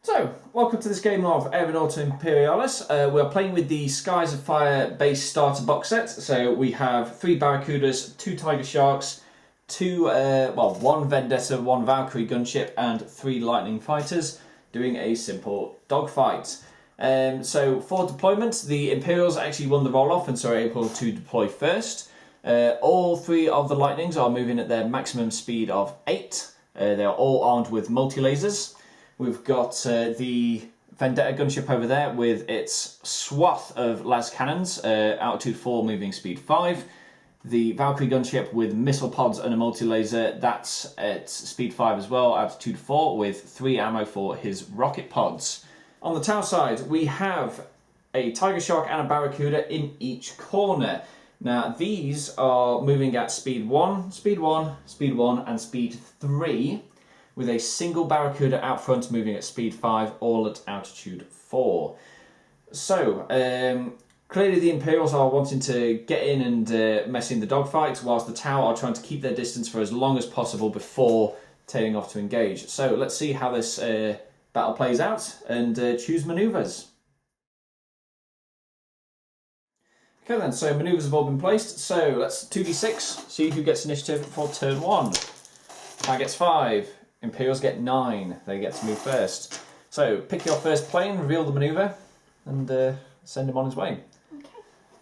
So, welcome to this game of Aeronautica Imperialis. We're playing with the Skies of Fire base starter box set. So we have 3 Barracudas, 2 Tiger Sharks, one Vendetta, 1 Valkyrie gunship, and 3 Lightning Fighters, doing a simple dogfight. So for deployment, the Imperials actually won the roll-off and so are able to deploy first. All 3 of the Lightnings are moving at their maximum speed of 8. They are all armed with multi-lasers. We've got the Vendetta gunship over there with its swath of las cannons, altitude 4, moving speed 5. The Valkyrie gunship with missile pods and a multi-laser, that's at speed 5 as well, altitude 4, with 3 ammo for his rocket pods. On the tower side, we have a Tiger Shark and a Barracuda in each corner. Now, these are moving at speed 1, speed 1, speed 1, and speed 3. With a single Barracuda out front moving at speed 5, all at altitude 4. So, clearly the Imperials are wanting to get in and mess in the dogfight, whilst the Tower are trying to keep their distance for as long as possible before tailing off to engage. So, let's see how this battle plays out and choose manoeuvres. Okay then, so manoeuvres have all been placed. So, let's 2d6, see who gets initiative for turn 1. Tower gets 5. Imperials get 9, they get to move first. So, pick your first plane, reveal the manoeuvre, and send him on his way. Okay,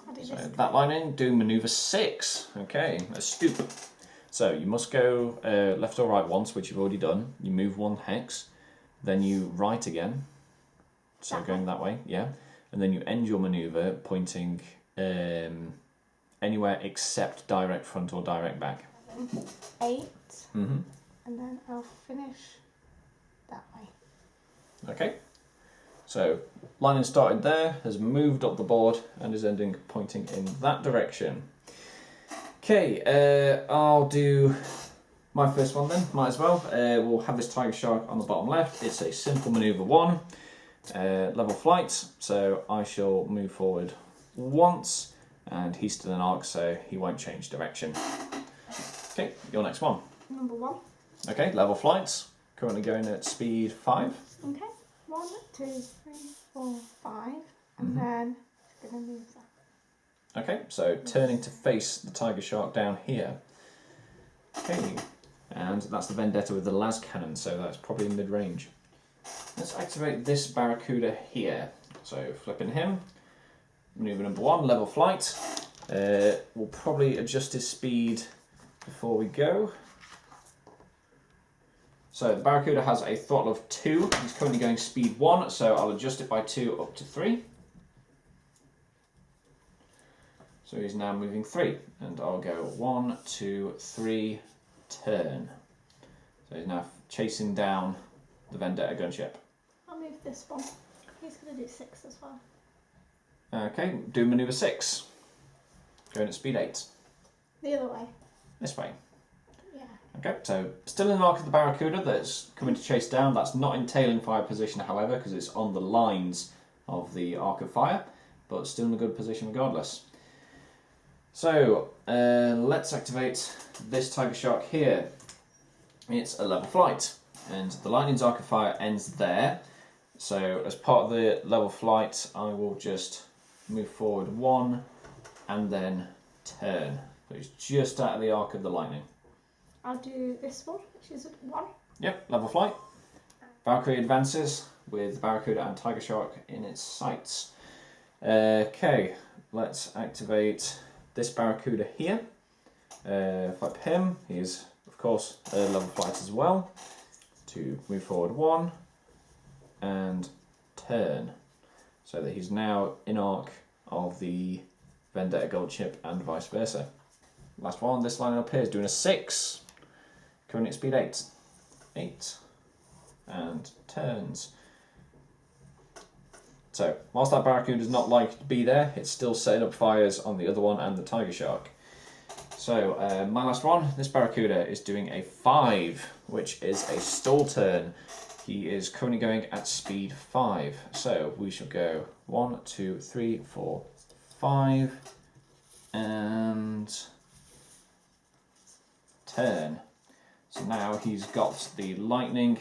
I'll do so this. that line in, do manoeuvre 6. Okay, a stoop. So, you must go left or right once, which you've already done. You move 1 hex, then you right again. So, That going that way, yeah. And then you end your manoeuvre pointing anywhere except direct front or direct back. 8. Mm-hmm. And then I'll finish that way. Okay, so lining started there, has moved up the board and is ending pointing in that direction. Okay, I'll do my first one then, might as well. We'll have this Tiger Shark on the bottom left. It's a simple manoeuvre 1, level flight, so I shall move forward once, and he's still in arc, so he won't change direction. Okay, your next one. Number 1. Okay, level flights, currently going at speed 5. Okay, 1, 2, 3, 4, 5, and then I'm going to move that. Okay, so turning to face the Tiger Shark down here. Okay, and that's the Vendetta with the las cannon, so that's probably mid-range. Let's activate this Barracuda here. So flipping him, maneuver number 1, level flight. We'll probably adjust his speed before we go. So the Barracuda has a throttle of 2. He's currently going speed 1, so I'll adjust it by 2 up to 3. So he's now moving 3, and I'll go 1, 2, 3, turn. So he's now chasing down the Vendetta gunship. I'll move this one. He's going to do 6 as well. Okay, do manoeuvre 6. Going at speed 8. The other way. This way. Yeah. Okay, so still in the arc of the Barracuda that's coming to chase down. That's not in tailing fire position, however, because it's on the lines of the arc of fire, but still in a good position regardless. So, let's activate this Tiger Shark here. It's a level flight, and the Lightning's arc of fire ends there. So, as part of the level flight, I will just move forward 1 and then turn. So he's just out of the arc of the Lightning. I'll do this one, which is 1. Yep, level flight. Valkyrie advances with Barracuda and Tiger Shark in its sights. Okay, let's activate this Barracuda here. Flip him. He is, of course, a level flight as well. To move forward 1 and turn. So that he's now in arc of the Vendetta gold ship and vice versa. Last one, this line up here is doing a 6. Currently at speed 8. 8. And turns. So, whilst that Barracuda does not like to be there, it's still setting up fires on the other one and the Tiger Shark. So, my last one, this Barracuda is doing a 5, which is a stall turn. He is currently going at speed 5. So, we shall go 1, 2, 3, 4, 5, and turn. So now he's got the Lightning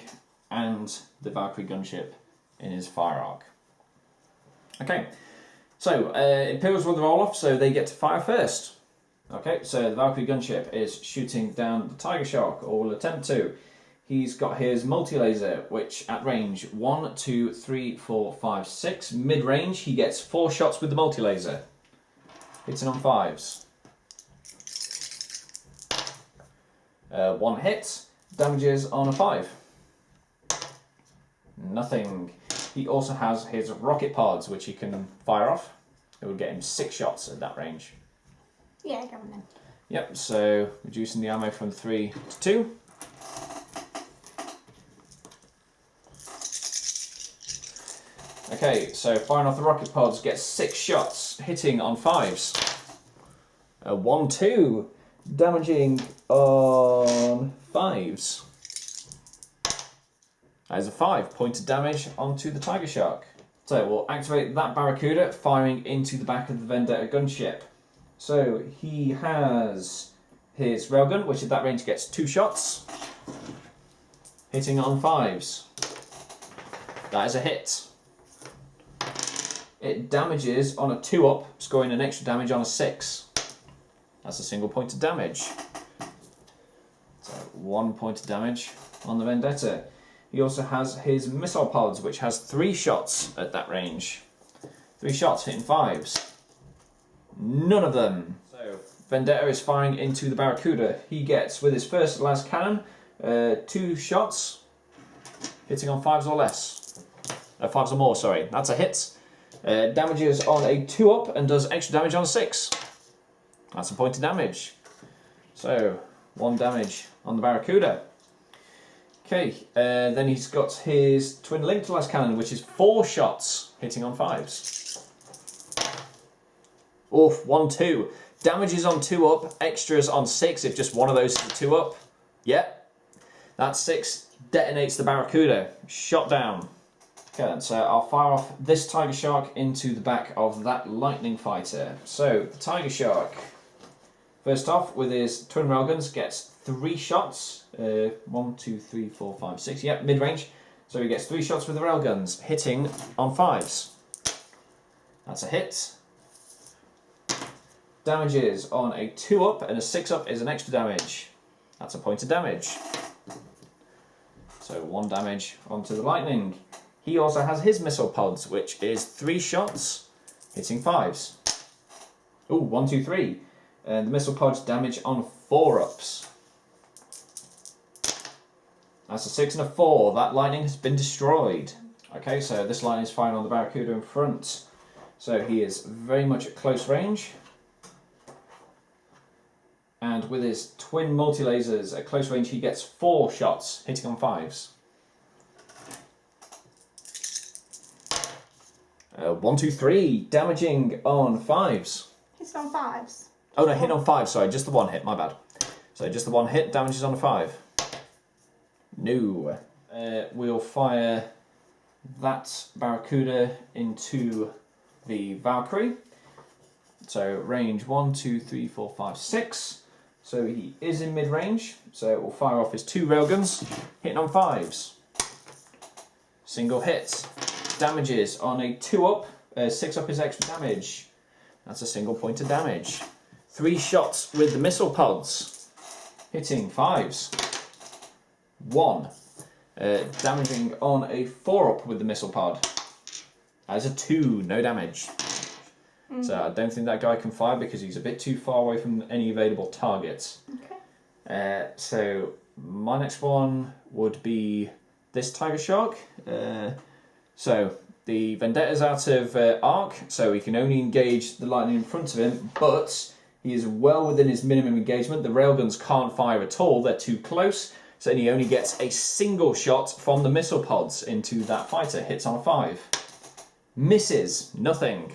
and the Valkyrie gunship in his fire arc. Okay, so Imperials run the roll off, so they get to fire first. Okay, so the Valkyrie gunship is shooting down the Tiger Shark, or will attempt to. He's got his multi-laser, which at range 1, 2, 3, 4, 5, 6. Mid-range, he gets 4 shots with the multi-laser. Hitting on 5s. 1 hit, damages on a 5. Nothing. He also has his rocket pods, which he can fire off. It would get him 6 shots at that range. Yeah, go on then. Yep, so reducing the ammo from 3 to 2. Okay, so firing off the rocket pods gets 6 shots, hitting on 5s. 1, 2, damaging on 5s. That is a 5 pointed damage onto the Tiger Shark. So we'll activate that Barracuda, firing into the back of the Vendetta gunship. So he has his railgun, which at that range gets 2 shots, hitting on 5s. That is a hit. It damages on a 2-up, scoring an extra damage on a 6. That's a single point of damage. So 1 point of damage on the Vendetta. He also has his missile pods, which has 3 shots at that range. 3 shots hitting 5s. None of them. So Vendetta is firing into the Barracuda. He gets, with his first las cannon, 2 shots, hitting on 5s or less. 5s or more, sorry. That's a hit. Damages on a 2-up and does extra damage on a 6. That's a point of damage. So 1 damage on the Barracuda. Okay, then he's got his twin linked las cannon, which is 4 shots, hitting on 5s. Oof, 1, 2. Damages on 2-up, extras on 6 if just one of those is a 2-up. Yep, that 6 detonates the Barracuda. Shot down. Okay then, so I'll fire off this Tiger Shark into the back of that Lightning Fighter. So, the Tiger Shark, first off, with his twin railguns, gets 3 shots. 1, 2, 3, 4, 5, 6. Yep, mid-range. So he gets 3 shots with the railguns, hitting on 5s. That's a hit. Damages on a 2-up and a 6-up is an extra damage. That's a point of damage. So 1 damage onto the Lightning. He also has his missile pods, which is 3 shots, hitting 5s. Ooh, 1, 2, 3. And the missile pods damage on 4-ups. That's a 6 and a 4. That Lightning has been destroyed. Okay, so this Lightning is firing on the Barracuda in front. So he is very much at close range. And with his twin multi-lasers at close range, he gets 4 shots, hitting on 5s. 1, 2, 3, damaging on 5s. It's on 5s. Oh no, hit on 5, sorry, just the 1 hit, my bad. So just the 1 hit, damages on a 5. No. We'll fire that Barracuda into the Valkyrie. So range 1, 2, 3, 4, 5, 6. So he is in mid-range. So we'll fire off his 2 railguns, hitting on 5s. Single hit. Damages on a 2-up, 6-up is extra damage. That's a single point of damage. 3 shots with the missile pods, hitting 5s. 1. Damaging on a 4-up with the missile pod. That is a 2, no damage. So I don't think that guy can fire because he's a bit too far away from any available targets. Okay. So my next one would be this Tiger Shark. So the Vendetta's out of arc, so he can only engage the Lightning in front of him, but he is well within his minimum engagement. The railguns can't fire at all, they're too close, so he only gets a single shot from the missile pods into that fighter. Hits on a 5. Misses, nothing.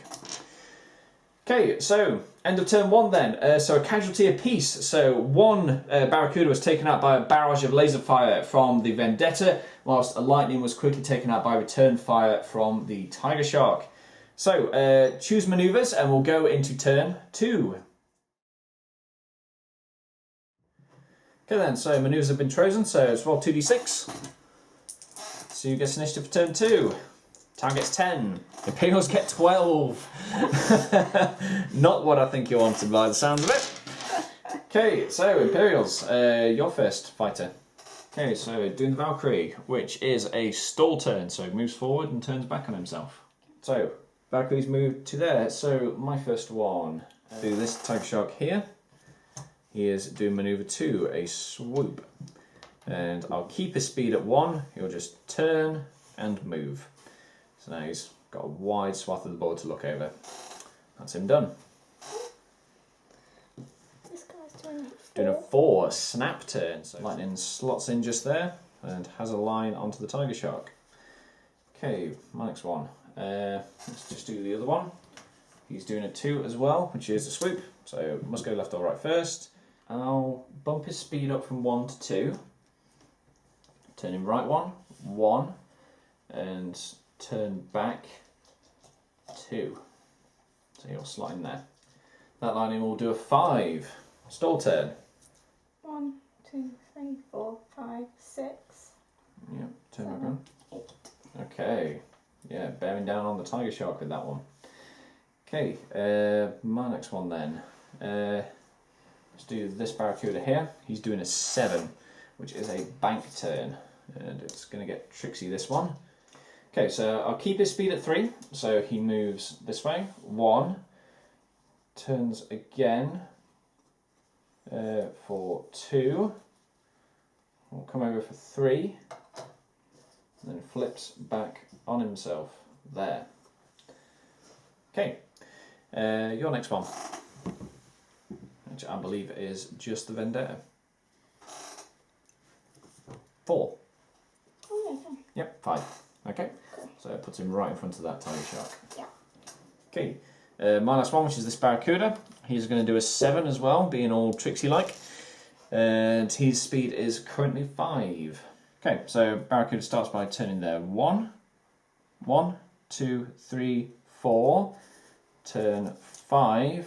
Okay, so end of turn 1 then. So a casualty apiece. So 1 Barracuda was taken out by a barrage of laser fire from the Vendetta, whilst a Lightning was quickly taken out by return fire from the Tiger Shark. So choose manoeuvres and we'll go into turn 2. Okay then, so manoeuvres have been chosen, so it's roll 2d6. So you get initiative for turn 2. Target's 10. Imperials get 12. Not what I think you wanted by the sound of it. Okay, so Imperials, your first fighter. Okay, so doing the Valkyrie, which is a stall turn, so moves forward and turns back on himself. So, Valkyrie's moved to there, so my first one. Do this Tiger Shark here. He is doing maneuver 2, a swoop. And I'll keep his speed at 1, he'll just turn and move. So now he's got a wide swath of the board to look over. That's him done. This guy's doing Doing a 4 snap turn, so lightning slots in just there and has a line onto the Tiger Shark. Okay, my next one. Let's just do the other one. He's doing a 2 as well, which is a swoop, so must go left or right first. I'll bump his speed up from 1 to 2. Turn him right 1, and turn back 2. So he'll slot in there. That lightning will do a 5. Stall turn. 1, 2, 3, 4, 5, 6. Yep, turn back 7, on. 8. Okay, yeah, bearing down on the Tiger Shark with that one. Okay, my next one then. Let's do this Barracuda here. He's doing a 7, which is a bank turn, and it's going to get tricksy this one. Okay, so I'll keep his speed at 3, so he moves this way. 1, turns again for 2. We'll come over for 3, and then flips back on himself there. Okay, your next one, which I believe is just the Vendetta. 4. Oh, yeah, okay. Yep, 5. Okay, so it puts him right in front of that Tiger Shark. Yeah. Okay, my last one, which is this Barracuda. He's going to do a 7 as well, being all tricksy-like. And his speed is currently 5. Okay, so Barracuda starts by turning there. 1, 2, 3, 4. Turn 5. And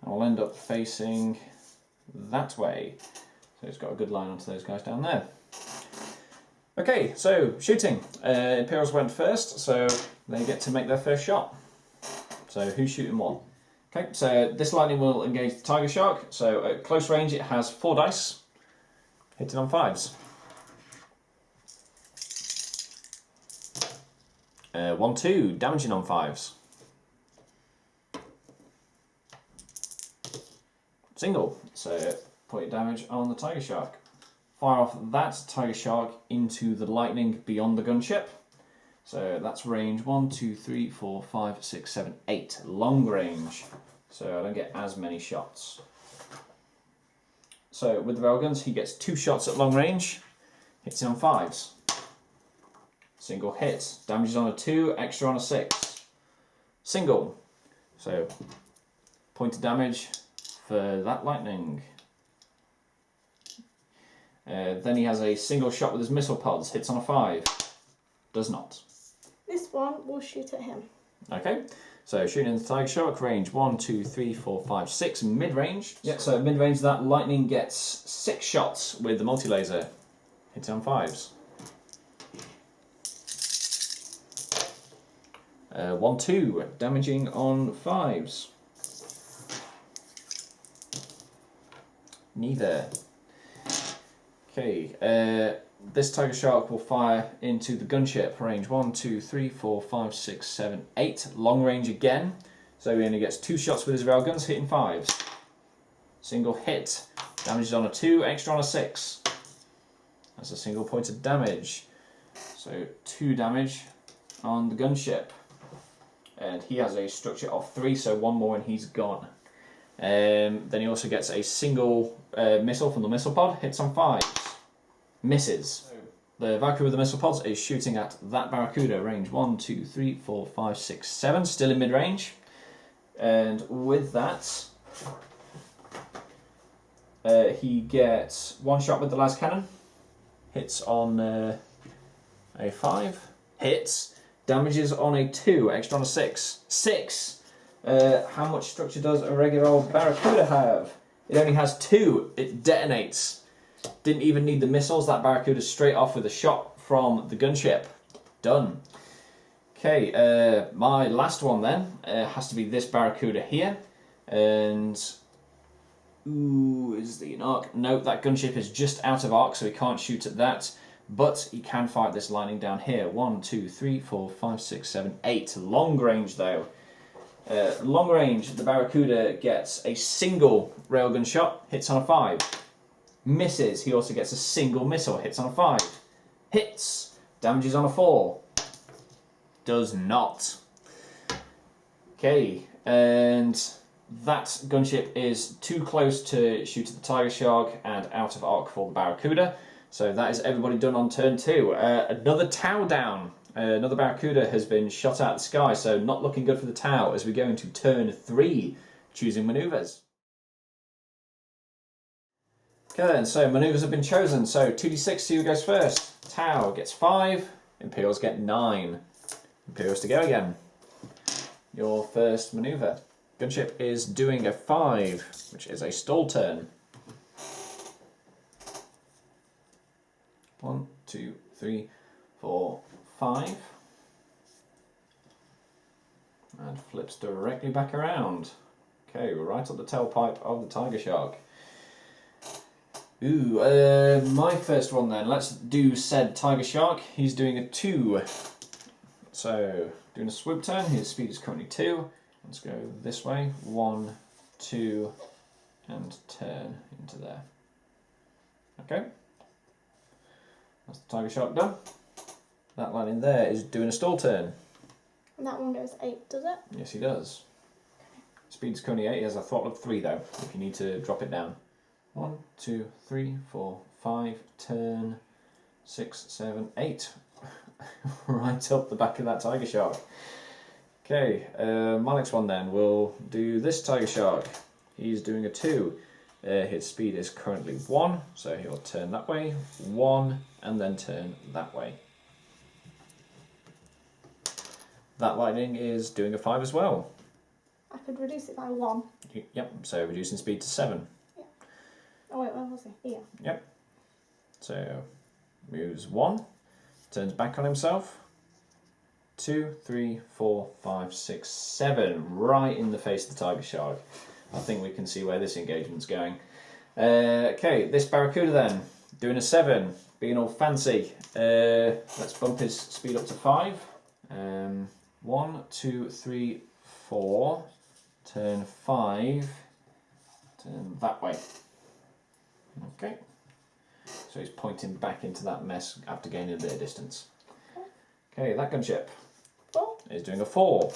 I'll end up facing that way. So it's got a good line onto those guys down there. Okay, so shooting. Imperials went first, so they get to make their first shot. So who's shooting what? Okay, so this lightning will engage the Tiger Shark. So at close range it has 4 dice, hitting on 5s. 1, 2, damaging on 5s. Single, so point damage on the Tiger Shark. Fire off that Tiger Shark into the lightning beyond the gunship. So that's range 1, 2, 3, 4, 5, 6, 7, 8. Long range, so I don't get as many shots. So with the railguns, he gets 2 shots at long range, hits him on 5s. Single hit, damages on a 2, extra on a 6. Single, so point of damage for that lightning. Then he has a single shot with his missile pods, hits on a 5. Does not. This one will shoot at him. Okay, so shooting the Tiger Shark, range 1, 2, 3, 4, 5, 6, mid-range. Yeah, so mid-range that lightning gets 6 shots with the multi-laser, hitting on 5s. 1, 2, damaging on 5s. Neither. Okay, this Tiger Shark will fire into the gunship, range 1, 2, 3, 4, 5, 6, 7, 8. Long range again, so he only gets 2 shots with his railguns, hitting 5s. Single hit, damages on a 2, extra on a 6. That's a single point of damage. So 2 damage on the gunship. And he has a structure of 3, so 1 more and he's gone. Then he also gets a single missile from the missile pod, hits on 5s. Misses. The Valkyrie with the missile pods is shooting at that Barracuda, range 1, 2, 3, 4, 5, 6, 7, still in mid-range. And with that, he gets 1 shot with the las cannon, hits on a 5, hits, damages on a 2, extra on a 6. 6! How much structure does a regular old Barracuda have? It only has 2, it detonates. Didn't even need the missiles, that Barracuda straight off with a shot from the gunship. Done. Okay, my last one then has to be this Barracuda here. And, ooh, is the arc? No, that gunship is just out of arc, so he can't shoot at that. But he can fight this lightning down here. 1, 2, 3, 4, 5, 6, 7, 8. Long range though. Long range, the Barracuda gets a single railgun shot, hits on a 5. Misses, he also gets a single missile, hits on a 5. Hits, damages on a 4. Does not. Okay, and that gunship is too close to shoot at the Tiger Shark and out of arc for the Barracuda. So that is everybody done on turn 2. Another Tau down. Another Barracuda has been shot out of the sky, so not looking good for the Tau as we go into turn 3, choosing manoeuvres. Okay then, so manoeuvres have been chosen. So 2d6, see who goes first. Tau gets 5, Imperials get 9. Imperials to go again. Your first manoeuvre. Gunship is doing a 5, which is a stall turn. 1, 2, 3, 4, 5. And flips directly back around. Okay, we're right up the tailpipe of the Tiger Shark. Ooh, my first one then. Let's do said Tiger Shark. He's doing a 2. So, doing a swoop turn. His speed is currently 2. Let's go this way. 1, 2, and turn into there. Okay. That's the Tiger Shark done. That line in there is doing a stall turn. And that one goes 8, does it? Yes, he does. Speed's currently 8. He has a throttle of 3 though, if you need to drop it down. 1, 2, 3, 4, 5, turn, 6, 7, 8. Right up the back of that Tiger Shark. Okay, my next one then, we'll do this Tiger Shark. He's doing a 2. His speed is currently 1, so he'll turn that way, 1, and then turn that way. That lightning is doing a 5 as well. I could reduce it by 1. Yep, so reducing speed to 7. Yeah. Oh wait, where was he? Here. Yep. So, moves 1, turns back on himself. 2, 3, 4, 5, 6, 7. Right in the face of the Tiger Shark. I think we can see where this engagement's going. Okay, this Barracuda then, doing a 7, being all fancy. Let's bump his speed up to 5. 1, 2, 3, 4. Turn 5. Turn that way. Okay. So he's pointing back into that mess after gaining a bit of distance. Okay, that gunship 4. is doing a 4.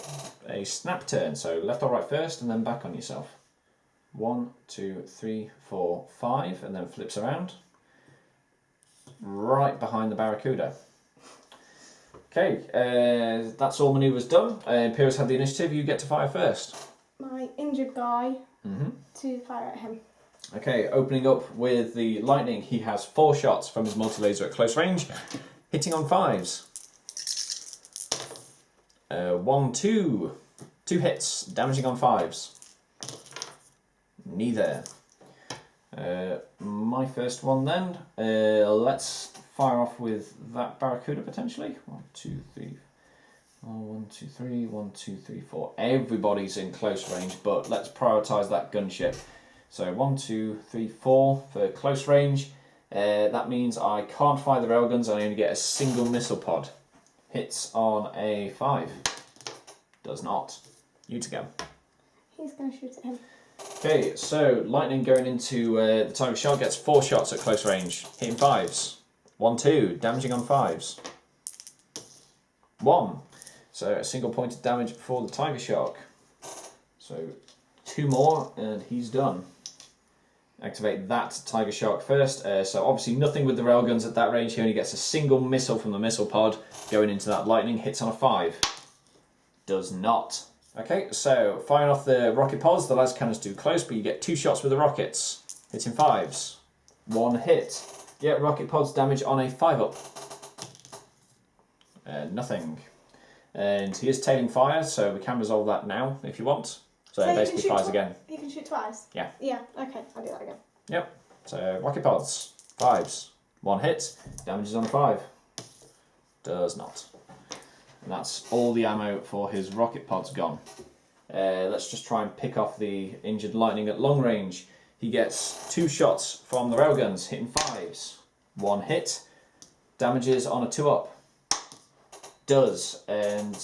A snap turn, so left or right first and then back on yourself. 1, 2, 3, 4, 5, and then flips around. Right behind the Barracuda. Okay, that's all manoeuvres done. Imperials have the initiative, you get to fire first. My injured guy to fire at him. Okay, opening up with the lightning, he has 4 shots from his multi-laser at close range, hitting on 5s. 1, 2. 2 hits, damaging on 5s. Neither. My first one then. Let's fire off with that Barracuda potentially. 1, 2, 3. 1, 2, 3. 1, 2, 3, 4. Everybody's in close range, but let's prioritise that gunship. So 1, 2, 3, 4 for close range. That means I can't fire the railguns. I only get a single missile pod. Hits on a 5. Does not. You to go. He's going to shoot at him. Okay, so lightning going into the Tiger Shark gets 4 shots at close range, hitting 5s. 1, 2, damaging on 5s. 1. So a single point of damage for the Tiger Shark. So 2 more and he's done. Activate that Tiger Shark first. So obviously nothing with the railguns at that range. He only gets a single missile from the missile pod going into that lightning. Hits on a 5. Does not. Okay, so firing off the rocket pods. The las cannons too close, but you get 2 shots with the rockets. Hitting 5s. 1 hit. Yeah, rocket pods damage on a 5-up. Nothing. And he is tailing fire, so we can resolve that now if you want. So it basically fires again. You can shoot twice? Yeah. Yeah, okay, I'll do that again. Yep. So rocket pods, 5s. 1 hit, damages on a 5. Does not. And that's all the ammo for his rocket pods gone. Let's just try and pick off the injured lightning at long range. He gets 2 shots from the railguns, hitting 5s. 1 hit, damages on a 2-up. Does, and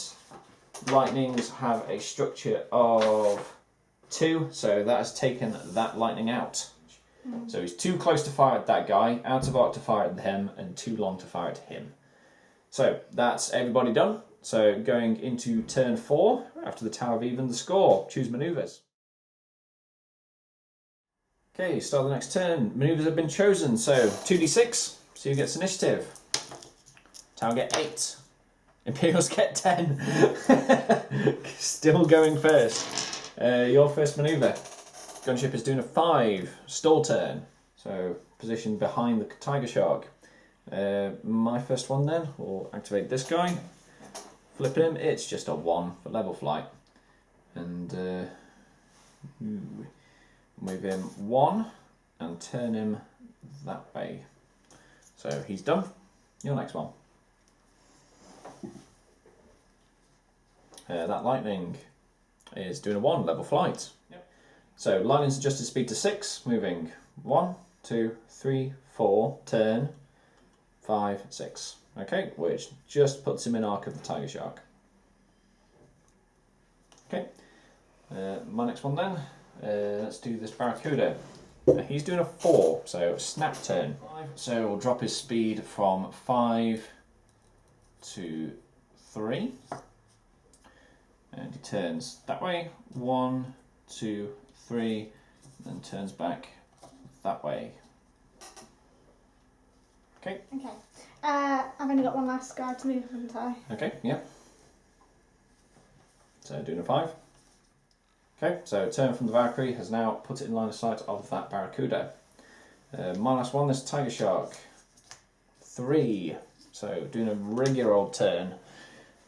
lightnings have a structure of 2, so that has taken that lightning out. So he's too close to fire at that guy, out of arc to fire at him, and too long to fire at him. So that's everybody done. So going into turn 4, after the Tower of Even, the score. Choose manoeuvres. Okay, start the next turn. Manoeuvres have been chosen, so 2d6, so who gets initiative? Tower get 8. Imperials get 10. Still going first. Your first manoeuvre. Gunship is doing a 5. Stall turn. So position behind the Tiger Shark. My first one then, we'll activate this guy. Flipping him, it's just a 1 for level flight. And move him 1 and turn him that way. So he's done. Your next one. That lightning is doing a 1 level flight. Yep. So lightning's adjusted speed to 6, moving 1, 2, 3, 4, turn, 5, 6. Okay, which just puts him in arc of the Tiger Shark. Okay, my next one then. Let's do this Barracuda. He's doing a 4, so snap turn. So we'll drop his speed from 5 to 3. And he turns that way. 1, 2, 3, then turns back that way. Okay. Okay. I've only got one last guy to move, haven't I? Okay, yeah. So doing a 5. Okay, so turn from the Valkyrie has now put it in line of sight of that Barracuda. My last one, this Tiger Shark. 3. So doing a regular old turn.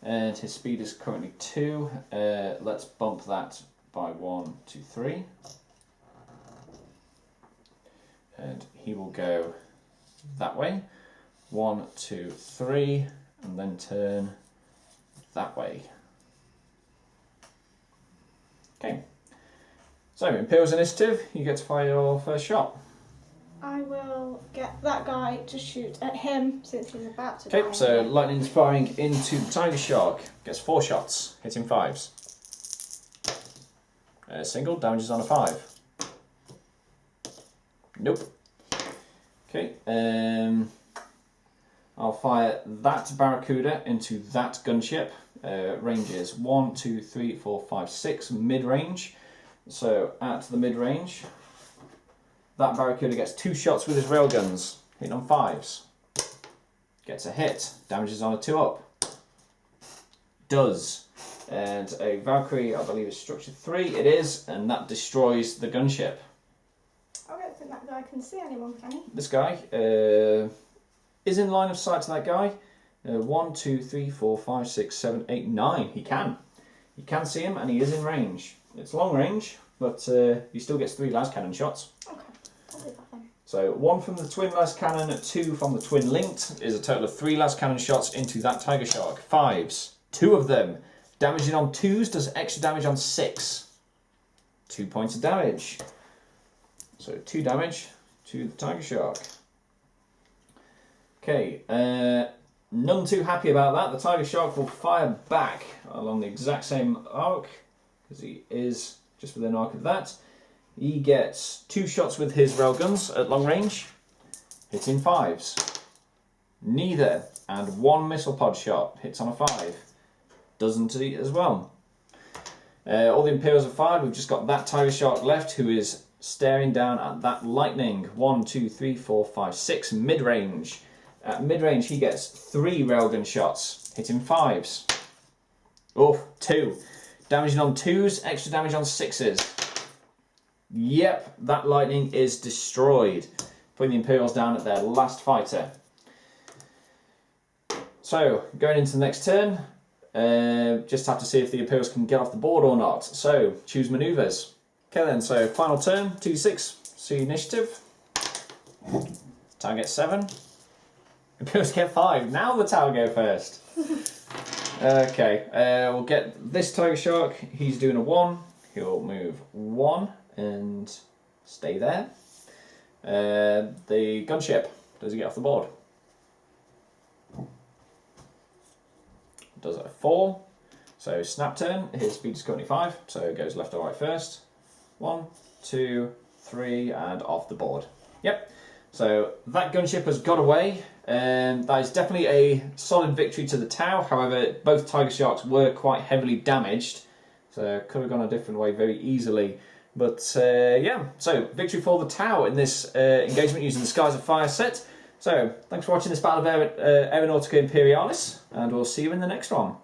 And his speed is currently 2. Let's bump that by 1, 2, 3. And he will go that way. 1, 2, 3, and then turn that way. Okay. So, Imperial's initiative, you get to fire your first shot. I will get that guy to shoot at him since he's about to die. Okay, so lightning's firing into the Tiger Shark. Gets 4 shots, hitting 5s. Single, damages on a 5. Nope. Okay, I'll fire that Barracuda into that gunship. Range is 1, 2, 3, 4, 5, 6, mid-range. So at the mid-range, that Barracuda gets 2 shots with his railguns, hitting on 5s. Gets a hit, damages on a 2-up. Does. And a Valkyrie, I believe is structure 3, it is, and that destroys the gunship. I don't think that guy can see anyone, can he? This guy is in line of sight to that guy. 1, 2, 3, 4, 5, 6, 7, 8, 9. He can. You can see him and he is in range. It's long range, but he still gets 3 las cannon shots. Okay, I'll do that then. So 1 from the twin las cannon, 2 from the twin linked is a total of 3 las cannon shots into that Tiger Shark. 5s, 2 of them. Damaging on 2s does extra damage on 6. 2 points of damage. So 2 damage to the Tiger Shark. Okay, none too happy about that. The Tiger Shark will fire back along the exact same arc, because he is just within arc of that. He gets 2 shots with his railguns at long range, hitting 5s. Neither, and 1 missile pod shot, hits on a 5. Doesn't eat as well. All the Imperials are fired. We've just got that Tiger Shark left, who is staring down at that lightning. 1, 2, 3, 4, 5, 6, mid-range. At mid-range, he gets 3 railgun shots, hitting 5s. Oh, 2. Damaging on 2s, extra damage on 6s. Yep, that lightning is destroyed. Putting the Imperials down at their last fighter. So, going into the next turn, just have to see if the Imperials can get off the board or not. So, choose manoeuvres. Okay then, so final turn, 2d6, see initiative. Tower gets 7. Imperials get 5. Now the tower go first. Okay, we'll get this tiger shark. He's doing a 1. He'll move 1 and stay there. The gunship, does he get off the board? Does it a 4. So snap turn, his speed is currently 5, so it goes left or right first. 1, 2, 3, and off the board. Yep, so that gunship has got away. That is definitely a solid victory to the Tau. However, both tiger sharks were quite heavily damaged, so could have gone a different way very easily. But yeah, so victory for the Tau in this engagement using the Skies of Fire set. So thanks for watching this battle of Aeronautica Imperialis, and we'll see you in the next one.